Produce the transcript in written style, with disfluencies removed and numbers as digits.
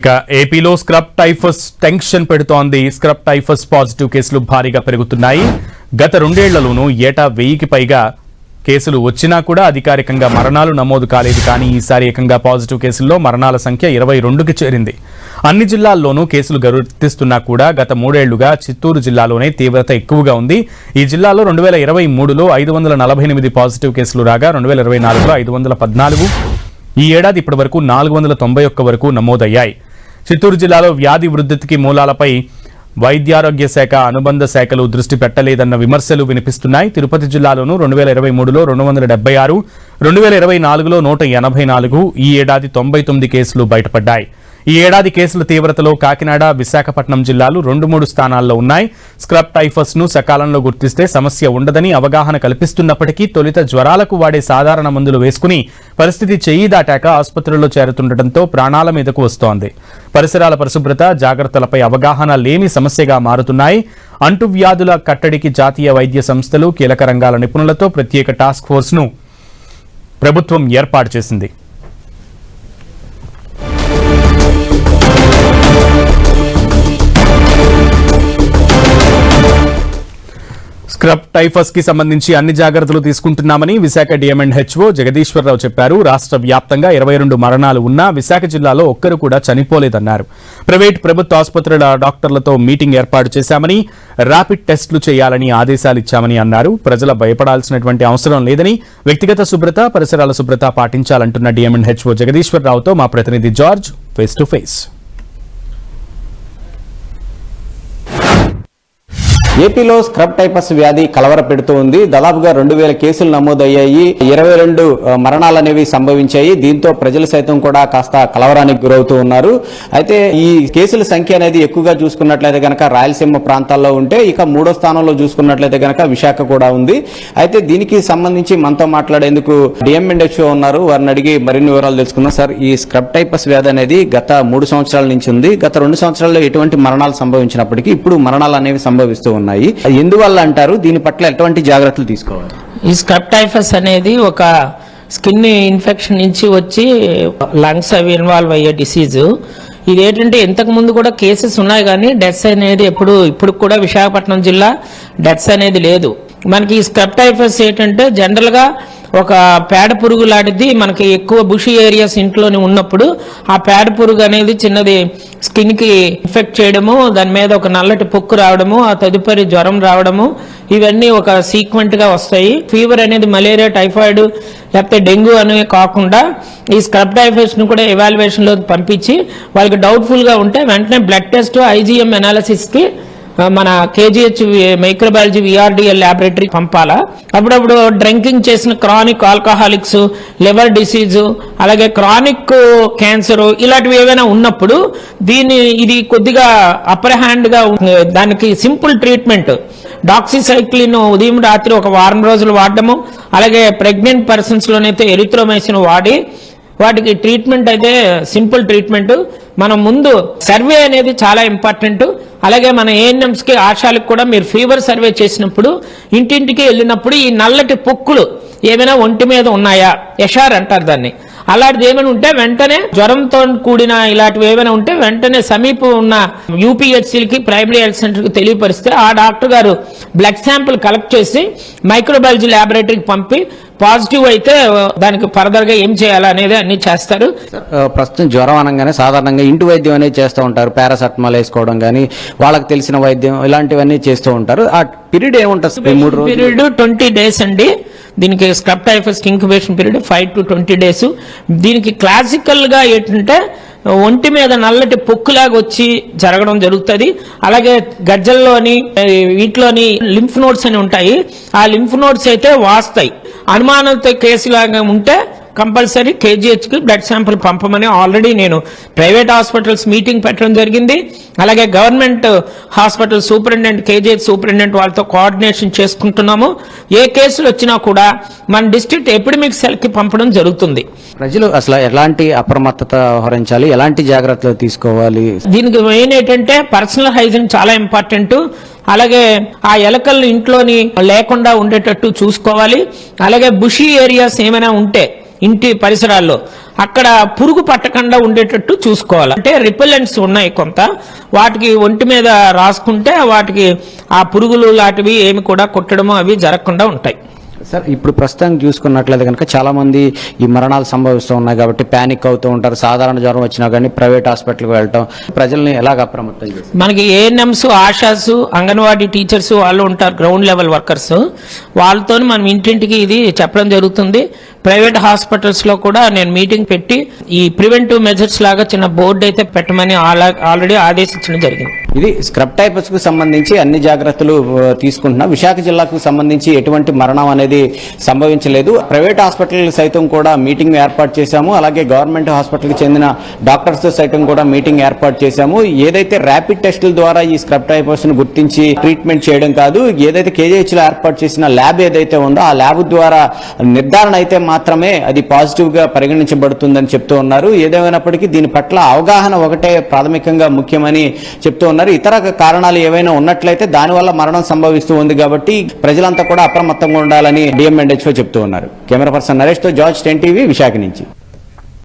ఇక ఏపీలో scrub typhus tension పెడుతోంది. స్క్రబ్ టైఫస్ పాజిటివ్ కేసులు భారీగా పెరుగుతున్నాయి. గత 2 ఏళ్లలోనూ ఏటా 1000కి పైగా కేసులు వచ్చినా కూడా అధికారికంగా మరణాలు నమోదు కాలేదు. కానీ ఈసారి ఏకంగా పాజిటివ్ కేసుల్లో మరణాల సంఖ్య 22కి చేరింది. అన్ని జిల్లాల్లోనూ కేసులు గుర్తిస్తున్నా కూడా గత 3 ఏళ్లుగా చిత్తూరు జిల్లాలోనే తీవ్రత ఎక్కువగా ఉంది. ఈ జిల్లాలో 2023లో 548 పాజిటివ్ కేసులు రాగా 2024లో 514, ఈ ఏడాది ఇప్పటి వరకు 491 వరకు నమోదయ్యాయి. చిత్తూరు జిల్లాలో వ్యాధి వృద్ధికి మూలాలపై వైద్యారోగ్య శాఖ, అనుబంధ శాఖలు దృష్టి పెట్టలేదన్న విమర్శలు వినిపిస్తున్నాయి. తిరుపతి జిల్లాలోనూ 2023లో 276, 2024లో 184, ఈ ఏడాది 99 కేసులు బయటపడ్డాయి. ఈ ఏడాది కేసుల తీవ్రతలో కాకినాడ, విశాఖపట్నం జిల్లాలు 2-3 స్థానాల్లో ఉన్నాయి. స్క్రబ్ టైఫస్ ను సకాలంలో గుర్తిస్తే సమస్య ఉండదని అవగాహన కల్పిస్తున్నప్పటికీ తొలుత జ్వరాలకు వాడే సాధారణ మందులు వేసుకుని పరిస్థితి చెయ్యి దాటాక ఆసుపత్రుల్లో చేరుతుండటంతో ప్రాణాల మీదకు వస్తోంది. పరిసరాల పరిశుభ్రత, జాగ్రత్తలపై అవగాహన లేని సమస్యగా మారుతున్నాయి. అంటువ్యాధుల కట్టడికి జాతీయ వైద్య సంస్థలు, కీలక రంగాల నిపుణులతో ప్రత్యేక టాస్క్ ఫోర్స్ ను ప్రభుత్వం ఏర్పాటు చేసింది. స్క్రబ్ టైఫస్ కి సంబంధించి అన్ని జాగ్రత్తలు తీసుకుంటున్నామని విశాఖ డిఎంఎండ్హెచ్ఓ జగదీశ్వరరావు చెప్పారు. రాష్ట్ర వ్యాప్తంగా 22 మరణాలు ఉన్నా విశాఖ జిల్లాలో ఒక్కరు కూడా చనిపోలేదన్నారు. ప్రభుత్వ ఆసుపత్రుల డాక్టర్లతో మీటింగ్ ఏర్పాటు చేశామని, ర్యాపిడ్ టెస్టులు చేయాలని ఆదేశాలు ఇచ్చామని అన్నారు. ప్రజల భయపడాల్సినటువంటి అవసరం లేదని, వ్యక్తిగత శుభ్రత, పరిసరాల శుభ్రత పాటించాలంటున్న డిఎంఎండ్హెచ్ఓ జగదీశ్వరరావుతో మా ప్రతినిధి జార్జ్ ఫేస్ టు ఫేస్. ఏపీలో స్క్రబ్ టైఫస్ వ్యాధి కలవర పెడుతూ ఉంది. దాదాపుగా 2000 కేసులు నమోదయ్యాయి, 22 మరణాలు అనేవి సంభవించాయి. దీంతో ప్రజలు సైతం కూడా కాస్త కలవరానికి గురవుతూ ఉన్నారు. అయితే ఈ కేసుల సంఖ్య అనేది ఎక్కువగా చూసుకున్నట్లయితే గనక రాయలసీమ ప్రాంతాల్లో ఉంటే, ఇక 3వ స్థానంలో చూసుకున్నట్లయితే గనక విశాఖ కూడా ఉంది. అయితే దీనికి సంబంధించి మనతో మాట్లాడేందుకు డిఎంఎండ్హెచ్ఓ ఉన్నారు. వారిని అడిగి మరిన్ని వివరాలు తెలుసుకుందాం. సార్, ఈ స్క్రబ్ టైఫస్ వ్యాధి అనేది గత 3 సంవత్సరాల నుంచి ఉంది. గత 2 సంవత్సరాల్లో ఎటువంటి మరణాలు సంభవించినప్పటికీ ఇప్పుడు మరణాలు అనేవి సంభవిస్తూ ఉన్నాయి. ఎందువల్ల అంటారు? దీని పట్ల ఎటువంటి జాగ్రత్తలు తీసుకోవాలి? ఈ స్క్రబ్ టైఫస్ అనేది ఒక స్కిన్ ఇన్ఫెక్షన్ నుంచి వచ్చి లంగ్స్ అవి ఇన్వాల్వ్ అయ్యే డిసీజు. ఇది ఏంటంటే ఇంతకు ముందు కూడా కేసెస్ ఉన్నాయి, కానీ డెత్స్ అనేది ఇప్పుడు కూడా విశాఖపట్నం జిల్లా డెత్స్ అనేది లేదు. మనకి ఈ స్క్రబ్ టైఫస్ ఏంటంటే జనరల్ గా ఒక పేడ పురుగు లాంటిది మనకి ఎక్కువ బుషి ఏరియాస్ ఇంట్లోనే ఉన్నప్పుడు ఆ పేడ పురుగు అనేది చిన్నది స్కిన్ కి ఇన్ఫెక్ట్ చేయడము, దాని మీద ఒక నల్లటి పొక్కు రావడము, ఆ తదుపరి జ్వరం రావడము, ఇవన్నీ ఒక సీక్వెంట్ గా వస్తాయి. ఫీవర్ అనేది మలేరియా, టైఫాయిడ్ లేకపోతే డెంగ్యూ అనేవి కాకుండా ఈ స్క్రబ్ టైఫస్ ను కూడా ఎవాల్యుయేషన్ లో పంపించి వాళ్ళకి డౌట్ఫుల్ గా ఉంటే వెంటనే బ్లడ్ టెస్ట్, ఐజీఎం అనాలిసిస్ కి మన కేజీహెచ్ మైక్రోబయాలజీ విఆర్డిఎల్ ల్యాబొరేటరీ పంపాలా. అప్పుడప్పుడు డ్రింకింగ్ చేసిన క్రానిక్ ఆల్కహాలిక్స్, లివర్ డిసీజ్, అలాగే క్రానిక్ క్యాన్సర్ ఇలాంటివి ఏవైనా ఉన్నప్పుడు ఇది కొద్దిగా అప్పర్ హ్యాండ్ గా దానికి సింపుల్ ట్రీట్మెంట్ డాక్సిసైక్లిన్ ఉదయం రాత్రి ఒక వారం రోజులు వాడడము, అలాగే ప్రెగ్నెంట్ పర్సన్స్ లోనైతే ఎరిథ్రోమైసిన్ వాడి వాటికి ట్రీట్మెంట్ అయితే సింపుల్ ట్రీట్మెంట్. మనం ముందు సర్వే అనేది చాలా ఇంపార్టెంట్. అలాగే మన ఏఎన్ఎంస్ కి, ఆశాలకు కూడా మీరు ఫీవర్ సర్వే చేసినప్పుడు ఇంటింటికి వెళ్ళినప్పుడు ఈ నల్లటి పొక్కులు ఏమైనా ఒంటి మీద ఉన్నాయా, ఎషార్ అంటారు దాన్ని, అలాంటిది ఏమైనా ఉంటే వెంటనే జ్వరంతో కూడిన ఇలాంటివి ఏమైనా ఉంటే వెంటనే సమీపం ఉన్న యూపీహెచ్సీలకి, ప్రైమరీ హెల్త్ సెంటర్ కి తెలియపరిస్తే ఆ డాక్టర్ గారు బ్లడ్ శాంపుల్ కలెక్ట్ చేసి మైక్రోబయాలజీ ల్యాబొరేటరీకి పంపి పాజిటివ్ అయితే దానికి ఫర్దర్ గా ఏం చేయాలా అనేది అన్ని చేస్తారు. ప్రస్తుతం జ్వరం అనగానే సాధారణంగా ఇంటి వైద్యం అనేది చేస్తూ ఉంటారు. పారాసెటమాల్ వేసుకోవడం కానీ, వాళ్ళకి తెలిసిన వైద్యం ఇలాంటివన్నీ చేస్తూ ఉంటారు. ఆ పీరియడ్ ఏముంటుంది? 3 రోజులు పీరియడ్ 20 డేస్ అండి. దీనికి scrub typhus incubation period 5 to 20 days. దీనికి క్లాసికల్ గా ఏంటంటే ఒంటి మీద నల్లటి పొక్కులాగా వచ్చి జరగడం జరుగుతుంది. అలాగే గజ్జల్లోని వీటిలోని లింఫ్ నోడ్స్ అని ఉంటాయి. ఆ లింఫ్ నోడ్స్ అయితే వాస్తాయి. అనుమానంతో కేసులాగా ఉంటే కంపల్సరీ కేజీహెచ్ కి బ్లడ్ శాంపుల్ పంపమని ఆల్రెడీ నేను ప్రైవేట్ హాస్పిటల్స్ మీటింగ్ పెట్టడం జరిగింది. అలాగే government hospital superintendent, KGH superintendent వాళ్ళతో కోఆర్డినేషన్ చేసుకుంటున్నాము. ఏ కేసులు వచ్చినా కూడా మన డిస్ట్రిక్ట్ ఎపిడమిక్ సెల్ కి పంపడం జరుగుతుంది. ప్రజలు అసలు ఎలాంటి అప్రమత్తత వహించాలి, ఎలాంటి జాగ్రత్తలు తీసుకోవాలి? దీనికి మెయిన్ ఏంటంటే పర్సనల్ హైజీన్ చాలా ఇంపార్టెంట్. అలాగే ఆ ఎలకలను ఇంట్లోని లేకుండా ఉండేటట్టు చూసుకోవాలి. అలాగే బుషీ ఏరియాస్ ఏమైనా ఉంటే ఇంటి పరిసరాల్లో అక్కడ పురుగు పట్టకుండా ఉండేటట్టు చూసుకోవాలి. అంటే రిపెలెంట్స్ ఉన్నాయి కొంత, వాటికి ఒంటి మీద రాసుకుంటే వాటికి ఆ పురుగులు లాంటివి ఏమి కూడా కుట్టడము అవి జరగకుండా ఉంటాయి. సార్, ఇప్పుడు ప్రస్తుతం చూసుకున్నట్లయితే కనుక చాలా మంది ఈ మరణాలు సంభవిస్తూ ఉన్నాయి కాబట్టి ప్యానిక్ అవుతూ ఉంటారు. సాధారణ జ్వరం వచ్చినా కానీ ప్రైవేట్ హాస్పిటల్కి వెళ్ళటం, ప్రజల్ని ఎలాగ అప్రమత్తం చేస్తారు? మనకి ఏఎన్ఎంస్, ఆశాస్, అంగన్వాడీ టీచర్స్ వాళ్ళు ఉంటారు, గ్రౌండ్ లెవెల్ వర్కర్స్. వాళ్ళతో మనం ఇంటింటికి ఇది చెప్పడం జరుగుతుంది. ప్రైవేట్ హాస్పిటల్స్ లో కూడా నేను మీటింగ్ పెట్టి ఈ ప్రివెంటివ్ మెజర్స్ లాగా చిన్న బోర్డు అయితే పెట్టమని ఆల్రెడీ ఆదేశించడం జరిగింది. ఇది స్క్రబ్ టైఫస్ కు సంబంధించి అన్ని జాగ్రత్తలు తీసుకుంటున్నా. విశాఖ జిల్లాకు సంబంధించి ఎటువంటి మరణం అనేది సంభవించలేదు. ప్రైవేట్ హాస్పిటల్ సైతం కూడా మీటింగ్ ఏర్పాటు చేశాము. అలాగే గవర్నమెంట్ హాస్పిటల్ కి చెందిన డాక్టర్స్ సైతం కూడా మీటింగ్ ఏర్పాటు చేశాము. ఏదైతే ర్యాపిడ్ టెస్టుల ద్వారా ఈ స్క్రబ్ టైఫస్ ను గుర్తించి ట్రీట్మెంట్ చేయడం కాదు, ఏదైతే కేజీహెచ్ లో ఏర్పాటు చేసిన ల్యాబ్ ఏదైతే ఉందో ఆ ల్యాబ్ ద్వారా నిర్ధారణ అయితే మాత్రమే అది పాజిటివ్ గా పరిగణించబడుతుందని చెప్తూ ఉన్నారు. ఏదేమైనప్పటికీ దీని పట్ల అవగాహన ఒకటే ప్రాథమికంగా ముఖ్యమని చెప్తూ ఉన్నారు. ఇతర కారణాలు ఏవైనా ఉన్నట్లయితే దానివల్ల మరణం సంభవిస్తూ ఉంది కాబట్టి ప్రజలంతా కూడా అప్రమత్తంగా ఉండాలని డిఎంఎండ్హెచ్ఓ చెప్తూ ఉన్నారు. కెమెరా పర్సన్ నరేష్ తో జార్జ్, 10 టీవీ, విశాఖ నుంచి.